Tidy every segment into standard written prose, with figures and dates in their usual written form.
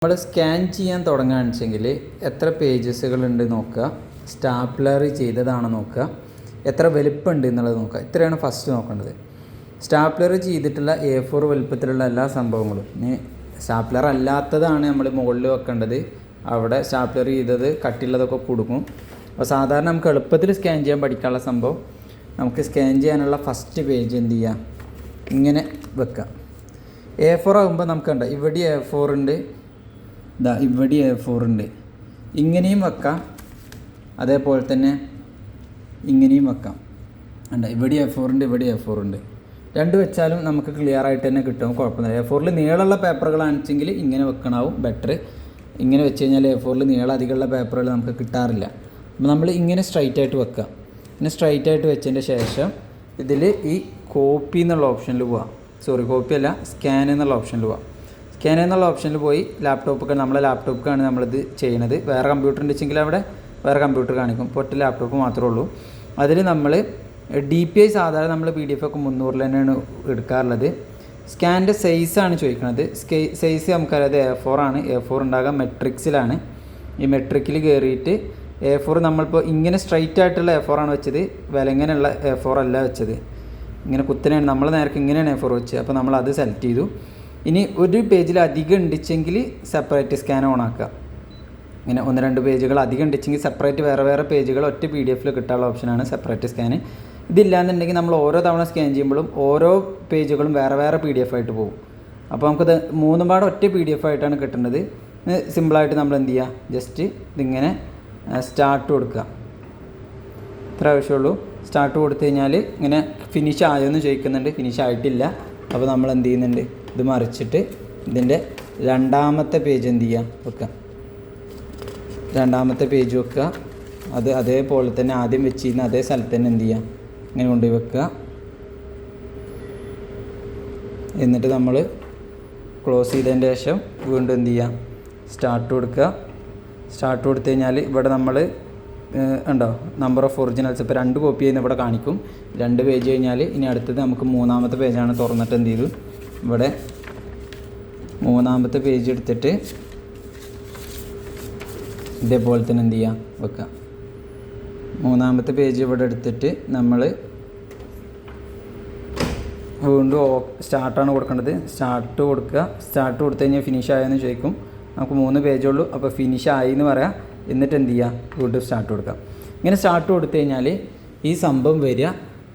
നമ്മൾ സ്കാൻ ചെയ്യാൻ തുടങ്ങുകയാണെന്ന് വെച്ചെങ്കിൽ എത്ര പേജസുകളുണ്ട് നോക്കുക, സ്റ്റാപ്ലർ ചെയ്തതാണ് നോക്കുക, എത്ര വലുപ്പമുണ്ട് എന്നുള്ളത് നോക്കുക. ഇത്രയാണ് ഫസ്റ്റ് നോക്കേണ്ടത്. സ്റ്റാപ്ലർ ചെയ്തിട്ടുള്ള A4 വലുപ്പത്തിലുള്ള എല്ലാ സംഭവങ്ങളും. ഇനി സ്റ്റാപ്ലർ അല്ലാത്തതാണ് നമ്മൾ മുകളിൽ വെക്കേണ്ടത്. അവിടെ സ്റ്റാപ്ലർ ചെയ്തത് കട്ടിയുള്ളതൊക്കെ കൊടുക്കും. അപ്പോൾ സാധാരണ നമുക്ക് എളുപ്പത്തിൽ സ്കാൻ ചെയ്യാൻ പഠിക്കാനുള്ള സംഭവം, നമുക്ക് സ്കാൻ ചെയ്യാനുള്ള ഫസ്റ്റ് പേജ് എന്ത് ചെയ്യുക, ഇങ്ങനെ വെക്കുക. A4 ആകുമ്പോൾ നമുക്ക് കണ്ട ഇവിടെ A4 ഉണ്ട്, ഇവിടെ A4 ഉണ്ട്. ഇങ്ങനെയും വെക്കാം, അതേപോലെ തന്നെ ഇങ്ങനെയും വെക്കാം. ഉണ്ട് ഇവിടെ A4 ഉണ്ട്, ഇവിടെ A4 ഉണ്ട്. രണ്ട് വെച്ചാലും നമുക്ക് ക്ലിയർ ആയിട്ട് തന്നെ കിട്ടും, കുഴപ്പമൊന്നുമില്ല. A4 നീളമുള്ള പേപ്പറുകളാണെച്ചെങ്കിൽ ഇങ്ങനെ വെക്കണാവും ബെറ്റർ. ഇങ്ങനെ വെച്ച് കഴിഞ്ഞാൽ A4 നീളം അധികമുള്ള പേപ്പറുകൾ നമുക്ക് കിട്ടാറില്ല. അപ്പോൾ നമ്മൾ ഇങ്ങനെ സ്ട്രൈറ്റ് ആയിട്ട് വെക്കുക. ഇങ്ങനെ സ്ട്രൈറ്റ് ആയിട്ട് വെച്ചതിൻ്റെ ശേഷം ഇതിൽ ഈ കോപ്പി എന്നുള്ള ഓപ്ഷനിൽ പോവാം. കോപ്പി അല്ല, സ്കാൻ എന്നുള്ള ഓപ്ഷനിൽ പോവാം. സ്കാൻ എന്നുള്ള ഓപ്ഷനിൽ പോയി നമ്മളെ ലാപ്ടോപ്പിലാണ് നമ്മളിത് ചെയ്യുന്നത്. വേറെ കമ്പ്യൂട്ടർ ഉണ്ടെങ്കിൽ അവിടെ വേറെ കമ്പ്യൂട്ടർ കാണിക്കും. ഇപ്പോൾ ഒറ്റ ലാപ്ടോപ്പ് മാത്രമേ ഉള്ളൂ. അതിൽ നമ്മൾ DPI സാധാരണ നമ്മൾ PDF ഒക്കെ 300 തന്നെയാണ് എടുക്കാറുള്ളത്. സ്കാനിൻ്റെ സൈസാണ് ചോദിക്കുന്നത്. സൈസ് നമുക്കറിയാതെ A4 ആണ്. A4 ഉണ്ടാകാൻ മെട്രിക്സിലാണ്. ഈ മെട്രിക്കിൽ കയറിയിട്ട് A4 നമ്മളിപ്പോൾ ഇങ്ങനെ സ്ട്രൈറ്റ് ആയിട്ടുള്ള A4 ആണ് വെച്ചത്, വിലങ്ങനെയുള്ള A4 അല്ല വെച്ചത്. ഇങ്ങനെ കുത്തനെയാണ്, നമ്മൾ നേരത്തെ ഇങ്ങനെയാണ് A4 വെച്ചത്. അപ്പോൾ നമ്മൾ അത് സെലക്ട് ചെയ്തു. ഇനി ഒരു പേജിൽ അധികം ഉണ്ടിച്ചെങ്കിൽ സെപ്പറേറ്റ് സ്കാൻ ഓൺ ആക്കുക. ഇങ്ങനെ 1-2 പേജുകൾ അധികം ഉണ്ടിച്ചെങ്കിൽ സെപ്പറേറ്റ് വേറെ പേജുകൾ ഒറ്റ PDF കിട്ടാനുള്ള ഓപ്ഷനാണ് സെപ്പറേറ്റ് സ്കാൻ. ഇതില്ലാന്നുണ്ടെങ്കിൽ നമ്മൾ ഓരോ തവണ സ്കാൻ ചെയ്യുമ്പോഴും ഓരോ പേജുകളും വേറെ PDF ആയിട്ട് പോകും. അപ്പോൾ നമുക്കത് 3 പാട് ഒറ്റ PDF ആയിട്ടാണ് കിട്ടുന്നത്. സിമ്പിളായിട്ട് നമ്മൾ എന്ത് ചെയ്യുക, ജസ്റ്റ് ഇതിങ്ങനെ സ്റ്റാർട്ട് കൊടുക്കുക. ഇത്ര ആവശ്യമുള്ളൂ. സ്റ്റാർട്ട് കൊടുത്തു കഴിഞ്ഞാൽ ഇങ്ങനെ ഫിനിഷ് ആയോന്ന് ചോദിക്കുന്നുണ്ട്. ഫിനിഷ് ആയിട്ടില്ല. അപ്പോൾ നമ്മൾ എന്ത് ചെയ്യുന്നുണ്ട്, ഇത് മറിച്ചിട്ട് ഇതിൻ്റെ രണ്ടാമത്തെ പേജ് എന്ത് ചെയ്യുക, വെക്കുക. രണ്ടാമത്തെ പേജ് വെക്കുക. അത് അതേപോലെ തന്നെ ആദ്യം വെച്ചിരുന്ന അതേ സ്ഥലത്ത് തന്നെ എന്ത് ചെയ്യുക, ഇങ്ങനെ കൊണ്ടുപോയി വെക്കുക. എന്നിട്ട് നമ്മൾ ക്ലോസ് ചെയ്തതിൻ്റെ ശേഷം വീണ്ടും എന്ത് ചെയ്യുക, സ്റ്റാർട്ട് കൊടുക്കുക. സ്റ്റാർട്ട് കൊടുത്തു കഴിഞ്ഞാൽ ഇവിടെ നമ്മൾ ഉണ്ടോ നമ്പർ ഓഫ് ഒറിജിനൽസ് ഇപ്പോൾ 2 കോപ്പി ചെയ്യുന്ന ഇവിടെ കാണിക്കും. 2 പേജ് കഴിഞ്ഞാൽ ഇനി അടുത്തത് നമുക്ക് 3-ാമത്തെ പേജാണ്. തുറന്നിട്ട് എന്ത് ചെയ്തു, ഇവിടെ 3-ാമത്തെ പേജ് എടുത്തിട്ട് ഇതേപോലെ തന്നെ എന്ത് ചെയ്യുക, വെക്കുക. 3-ാമത്തെ പേജ് ഇവിടെ എടുത്തിട്ട് നമ്മൾ വീണ്ടും സ്റ്റാർട്ടാണ് കൊടുക്കേണ്ടത്. സ്റ്റാർട്ട് കൊടുക്കുക. സ്റ്റാർട്ട് കൊടുത്തു കഴിഞ്ഞാൽ ഫിനിഷ് ആയെന്ന് ചോദിക്കും. നമുക്ക് 3 പേജുള്ളൂ. അപ്പോൾ ഫിനിഷ് ആയി എന്ന് പറയാം. എന്നിട്ട് എന്ത് ചെയ്യുക, വീണ്ടും സ്റ്റാർട്ട് കൊടുക്കുക. ഇങ്ങനെ സ്റ്റാർട്ട് കൊടുത്തു കഴിഞ്ഞാൽ ഈ സംഭവം വരിക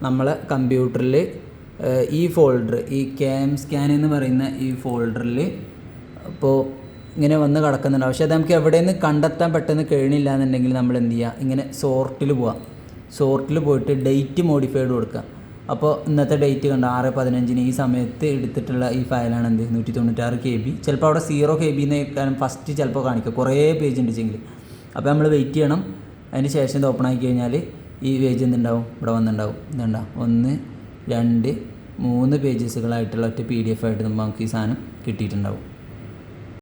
നമ്മളെ കമ്പ്യൂട്ടറിൽ ഈ ഫോൾഡർ, ഈ CAM സ്കാൻ എന്ന് പറയുന്ന ഈ ഫോൾഡറിൽ അപ്പോൾ ഇങ്ങനെ വന്ന് കിടക്കുന്നുണ്ട്. പക്ഷേ അത് നമുക്ക് എവിടെ നിന്ന് കണ്ടെത്താൻ പെട്ടെന്ന് കഴിയണില്ല എന്നുണ്ടെങ്കിൽ നമ്മൾ എന്ത് ചെയ്യുക, ഇങ്ങനെ സോർട്ടിൽ പോവാം. സോർട്ടിൽ പോയിട്ട് ഡേറ്റ് മോഡിഫൈഡ് കൊടുക്കുക. അപ്പോൾ ഇന്നത്തെ ഡേറ്റ് കണ്ട 6/15 ഈ സമയത്ത് എടുത്തിട്ടുള്ള ഈ ഫയലാണ് എന്ത് 196 KB. ചിലപ്പോൾ അവിടെ 0 KB എന്ന് ഫസ്റ്റ് ചിലപ്പോൾ കാണിക്കുക, കുറേ പേജ് ഉണ്ടെങ്കിൽ. അപ്പോൾ നമ്മൾ വെയിറ്റ് ചെയ്യണം. അതിന് ശേഷം ഇത് ഓപ്പൺ ആക്കി കഴിഞ്ഞാൽ ഈ പേജ് എന്തുണ്ടാവും, ഇവിടെ വന്നിട്ടുണ്ടാവും. ഇതുണ്ടാ 1, 2, 3 പേജസുകളായിട്ടുള്ള ഒറ്റ PDF ആയിട്ട് നമുക്ക് ഈ സാധനം കിട്ടിയിട്ടുണ്ടാവും.